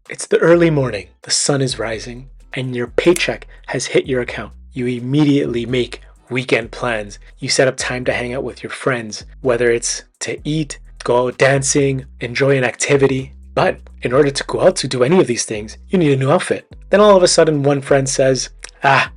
It's the early morning, the sun is rising, and your paycheck has hit your account. You immediately make weekend plans. You set up time to hang out with your friends, whether it's to eat, go out dancing, enjoy an activity. But in order to go out to do any of these things, you need a new outfit. Then all of a sudden, one friend says, I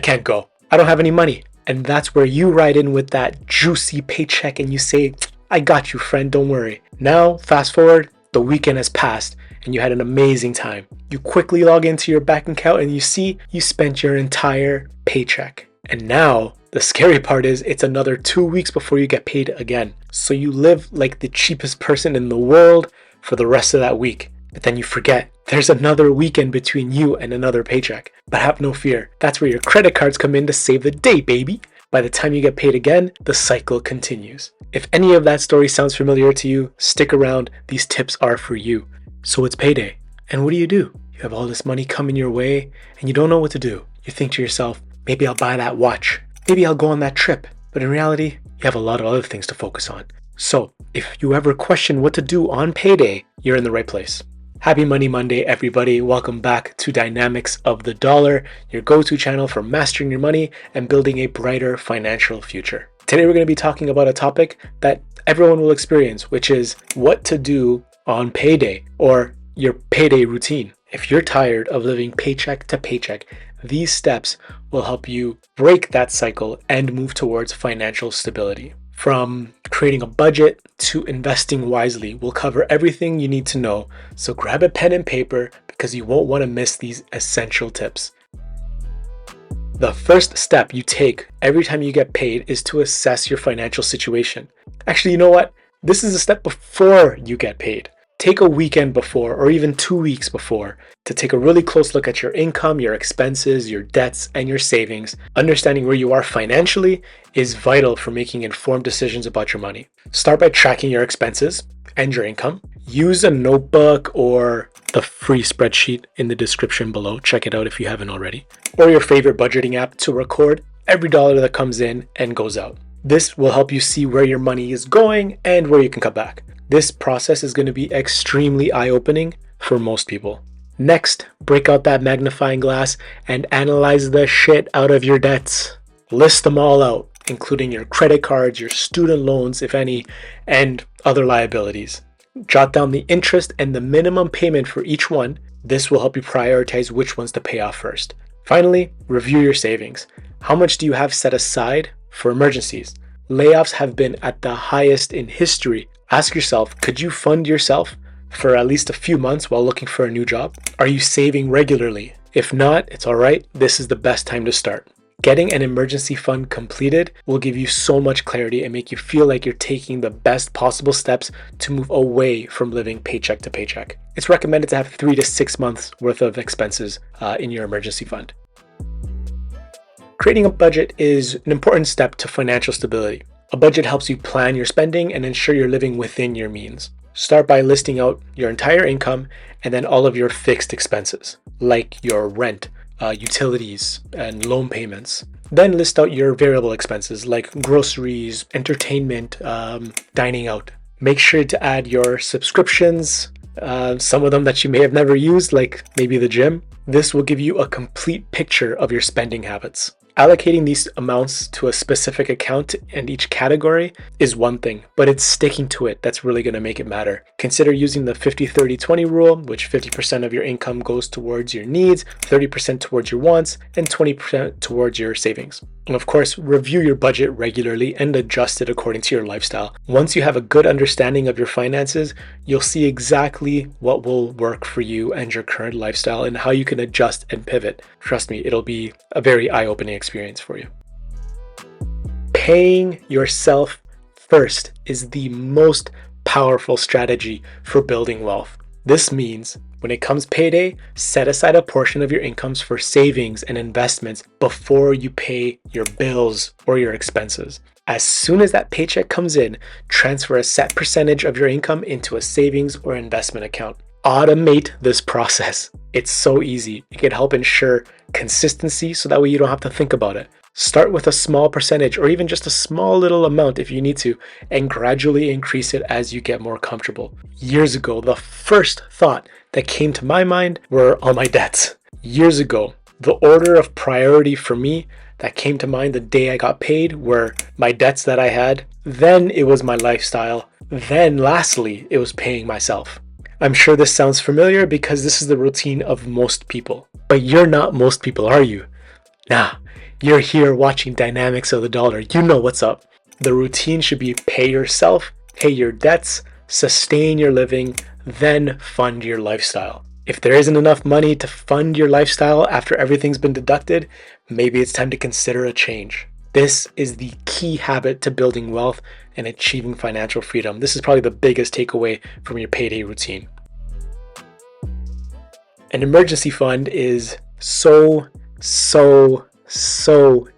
can't go. I don't have any money. And that's where you ride in with that juicy paycheck and you say, I got you, friend, don't worry. Now, fast forward, the weekend has passed and you had an amazing time. You quickly log into your bank account and you see you spent your entire paycheck. And now, the scary part is it's another 2 weeks before you get paid again. So you live like the cheapest person in the world for the rest of that week. But then you forget there's another weekend between you and another paycheck. But have no fear, that's where your credit cards come in to save the day, baby. By the time you get paid again, the cycle continues. If any of that story sounds familiar to you, stick around, these tips are for you. So it's payday. And what do? You have all this money coming your way and you don't know what to do. You think to yourself, maybe I'll buy that watch. Maybe I'll go on that trip. But in reality, you have a lot of other things to focus on. So if you ever question what to do on payday, you're in the right place. Happy Money Monday, everybody. Welcome back to Dynamics of the Dollar, your go-to channel for mastering your money and building a brighter financial future. Today, we're going to be talking about a topic that everyone will experience, which is what to do on payday or your payday routine. If you're tired of living paycheck to paycheck, these steps will help you break that cycle and move towards financial stability. From creating a budget to investing wisely, we'll cover everything you need to know. So grab a pen and paper because you won't want to miss these essential tips. The first step you take every time you get paid is to assess your financial situation. Actually, you know what? This is a step before you get paid. Take a weekend before or even 2 weeks before to take a really close look at your income, your expenses, your debts, and your savings. Understanding where you are financially is vital for making informed decisions about your money. Start by tracking your expenses and your income. Use a notebook or the free spreadsheet in the description below. Check it out if you haven't already. Or your favorite budgeting app to record every dollar that comes in and goes out. This will help you see where your money is going and where you can cut back. This process is going to be extremely eye-opening for most people. Next, break out that magnifying glass and analyze the shit out of your debts. List them all out, including your credit cards, your student loans, if any, and other liabilities. Jot down the interest and the minimum payment for each one. This will help you prioritize which ones to pay off first. Finally, review your savings. How much do you have set aside for emergencies? Layoffs have been at the highest in history. Ask yourself, could you fund yourself for at least a few months while looking for a new job? Are you saving regularly? If not, it's all right. This is the best time to start. Getting an emergency fund completed will give you so much clarity and make you feel like you're taking the best possible steps to move away from living paycheck to paycheck. It's recommended to have 3 to 6 months worth of expenses in your emergency fund. Creating a budget is an important step to financial stability. A budget helps you plan your spending and ensure you're living within your means. Start by listing out your entire income and then all of your fixed expenses, like your rent, utilities, and loan payments. Then list out your variable expenses like groceries, entertainment, dining out. Make sure to add your subscriptions, some of them that you may have never used, like maybe the gym. This will give you a complete picture of your spending habits. Allocating these amounts to a specific account and each category is one thing, but it's sticking to it that's really going to make it matter. Consider using the 50-30-20 rule, which 50% of your income goes towards your needs, 30% towards your wants, and 20% towards your savings. And of course, review your budget regularly and adjust it according to your lifestyle. Once you have a good understanding of your finances, you'll see exactly what will work for you and your current lifestyle and how you can adjust and pivot. Trust me, it'll be a very eye-opening experience for you. Paying yourself first is the most powerful strategy for building wealth. This means when it comes payday, set aside a portion of your incomes for savings and investments before you pay your bills or your expenses. As soon as that paycheck comes in, transfer a set percentage of your income into a savings or investment account. Automate this process. It's so easy. It can help ensure consistency so that way you don't have to think about it. Start with a small percentage or even just a small little amount if you need to, and gradually increase it as you get more comfortable. Years ago, the first thought that came to my mind were all my debts. Years ago, the order of priority for me that came to mind the day I got paid were my debts that I had, then it was my lifestyle, then lastly, it was paying myself. I'm sure this sounds familiar because this is the routine of most people. But you're not most people, are you? Nah, you're here watching Dynamics of the Dollar. You know what's up. The routine should be pay yourself, pay your debts, sustain your living, then fund your lifestyle. If there isn't enough money to fund your lifestyle after everything's been deducted, maybe it's time to consider a change. This is the key habit to building wealth and achieving financial freedom. This is probably the biggest takeaway from your payday routine. An emergency fund is so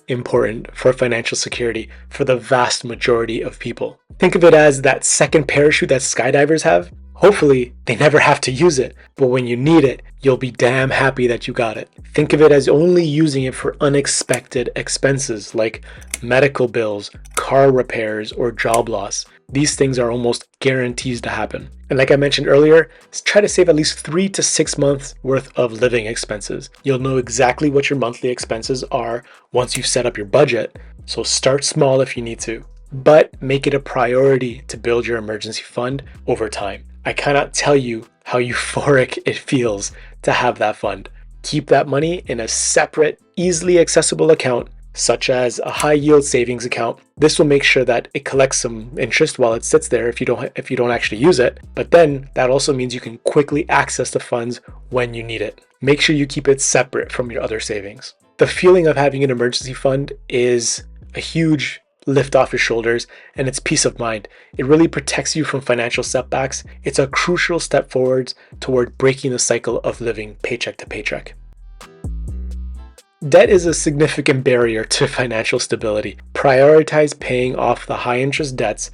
important for financial security for the vast majority of people. Think of it as that second parachute that skydivers have. Hopefully, they never have to use it, but when you need it, you'll be damn happy that you got it. Think of it as only using it for unexpected expenses like medical bills, car repairs, or job loss. These things are almost guarantees to happen. And like I mentioned earlier, try to save at least 3 to 6 months worth of living expenses. You'll know exactly what your monthly expenses are once you've set up your budget, so start small if you need to, but make it a priority to build your emergency fund over time. I cannot tell you how euphoric it feels to have that fund. Keep that money in a separate, easily accessible account, such as a high yield savings account. This will make sure that it collects some interest while it sits there if you don't actually use it. But then that also means you can quickly access the funds when you need it. Make sure you keep it separate from your other savings. The feeling of having an emergency fund is a huge lift off your shoulders, and it's peace of mind. It really protects you from financial setbacks. It's a crucial step forwards toward breaking the cycle of living paycheck to paycheck. Debt is a significant barrier to financial stability. Prioritize paying off the high interest debts,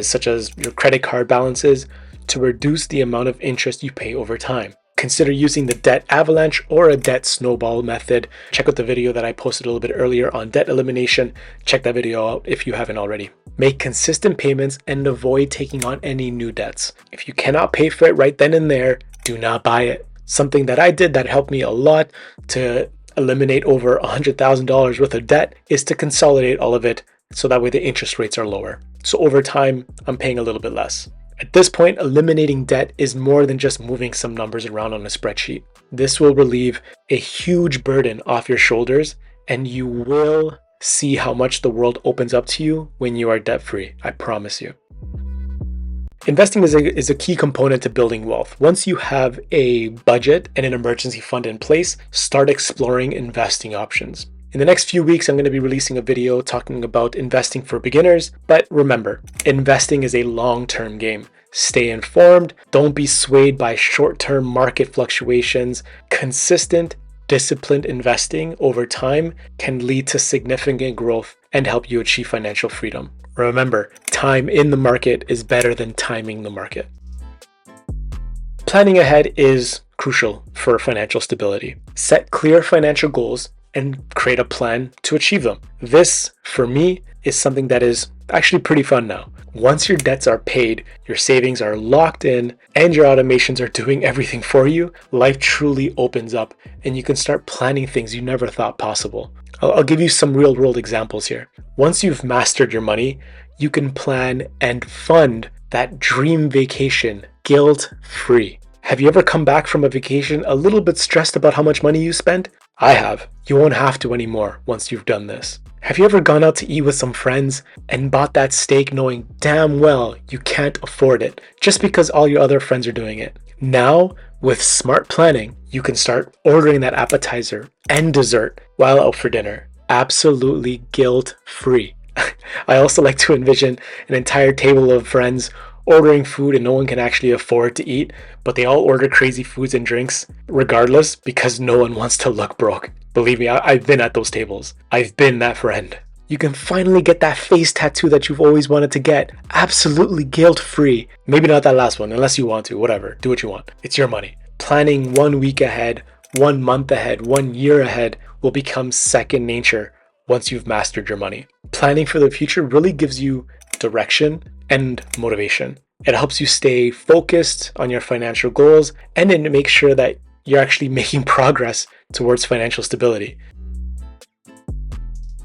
such as your credit card balances, to reduce the amount of interest you pay over time. Consider using the debt avalanche or a debt snowball method. Check out the video that I posted a little bit earlier on debt elimination. Check that video out if you haven't already. Make consistent payments and avoid taking on any new debts. If you cannot pay for it right then and there, do not buy it. Something that I did that helped me a lot to eliminate over $100,000 worth of debt is to consolidate all of it so that way the interest rates are lower. So over time, I'm paying a little bit less. At this point, eliminating debt is more than just moving some numbers around on a spreadsheet. This will relieve a huge burden off your shoulders, and you will see how much the world opens up to you when you are debt-free. I promise you. Investing is a key component to building wealth. Once you have a budget and an emergency fund in place, start exploring investing options. In the next few weeks, I'm going to be releasing a video talking about investing for beginners, but remember, investing is a long-term game. Stay informed, don't be swayed by short-term market fluctuations. Consistent, disciplined investing over time can lead to significant growth and help you achieve financial freedom. Remember, time in the market is better than timing the market. Planning ahead is crucial for financial stability. Set clear financial goals and create a plan to achieve them. This, for me, is something that is actually pretty fun now. Once your debts are paid, your savings are locked in, and your automations are doing everything for you, life truly opens up and you can start planning things you never thought possible. I'll give you some real world examples here. Once you've mastered your money, you can plan and fund that dream vacation guilt-free. Have you ever come back from a vacation a little bit stressed about how much money you spent? I have. You won't have to anymore once you've done this. Have you ever gone out to eat with some friends and bought that steak knowing damn well you can't afford it just because all your other friends are doing it? Now, with smart planning, you can start ordering that appetizer and dessert while out for dinner. Absolutely guilt-free. I also like to envision an entire table of friends ordering food and no one can actually afford to eat, but they all order crazy foods and drinks regardless because no one wants to look broke. Believe me, I've been at those tables. I've been that friend. You can finally get that face tattoo that you've always wanted to get. Absolutely guilt-free. Maybe not that last one, unless you want to, whatever. Do what you want. It's your money. Planning 1 week ahead, 1 month ahead, 1 year ahead will become second nature once you've mastered your money. Planning for the future really gives you direction and motivation. It helps you stay focused on your financial goals, and it makes sure that you're actually making progress towards financial stability.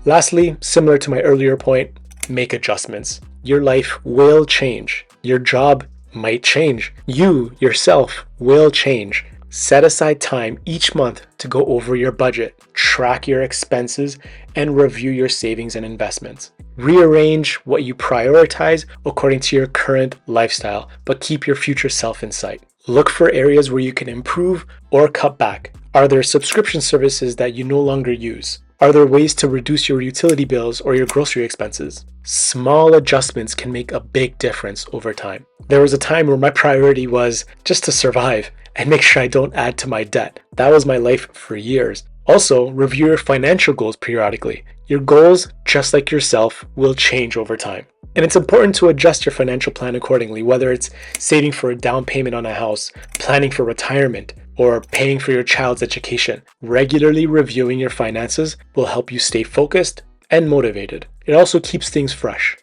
Lastly, similar to my earlier point, make adjustments. Your life will change. Your job might change. You yourself will change. Set aside time each month to go over your budget, track your expenses, and review your savings and investments. Rearrange what you prioritize according to your current lifestyle, but keep your future self in sight. Look for areas where you can improve or cut back. Are there subscription services that you no longer use? Are there ways to reduce your utility bills or your grocery expenses? Small adjustments can make a big difference over time. There was a time where my priority was just to survive and make sure I don't add to my debt. That was my life for years. Also, review your financial goals periodically. Your goals, just like yourself, will change over time. And it's important to adjust your financial plan accordingly, whether it's saving for a down payment on a house, planning for retirement, or paying for your child's education. Regularly reviewing your finances will help you stay focused and motivated. It also keeps things fresh.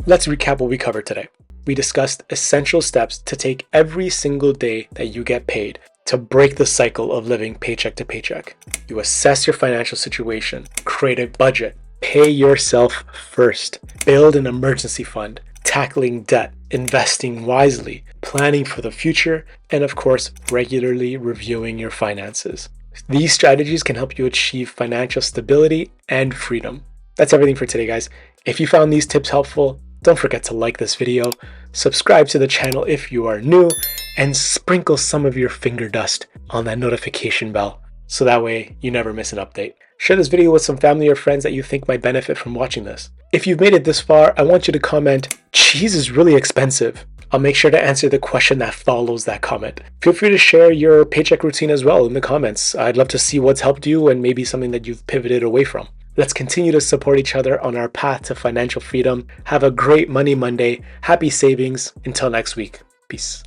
Let's recap what we covered today. We discussed essential steps to take every single day that you get paid to break the cycle of living paycheck to paycheck. You assess your financial situation, create a budget, pay yourself first, build an emergency fund, tackling debt, investing wisely, planning for the future, and of course, regularly reviewing your finances. These strategies can help you achieve financial stability and freedom. That's everything for today, guys. If you found these tips helpful, don't forget to like this video, subscribe to the channel if you are new, and sprinkle some of your finger dust on that notification bell so that way you never miss an update. Share this video with some family or friends that you think might benefit from watching this. If you've made it this far, I want you to comment, "Cheese is really expensive." I'll make sure to answer the question that follows that comment. Feel free to share your paycheck routine as well in the comments. I'd love to see what's helped you and maybe something that you've pivoted away from. Let's continue to support each other on our path to financial freedom. Have a great Money Monday. Happy savings. Until next week. Peace.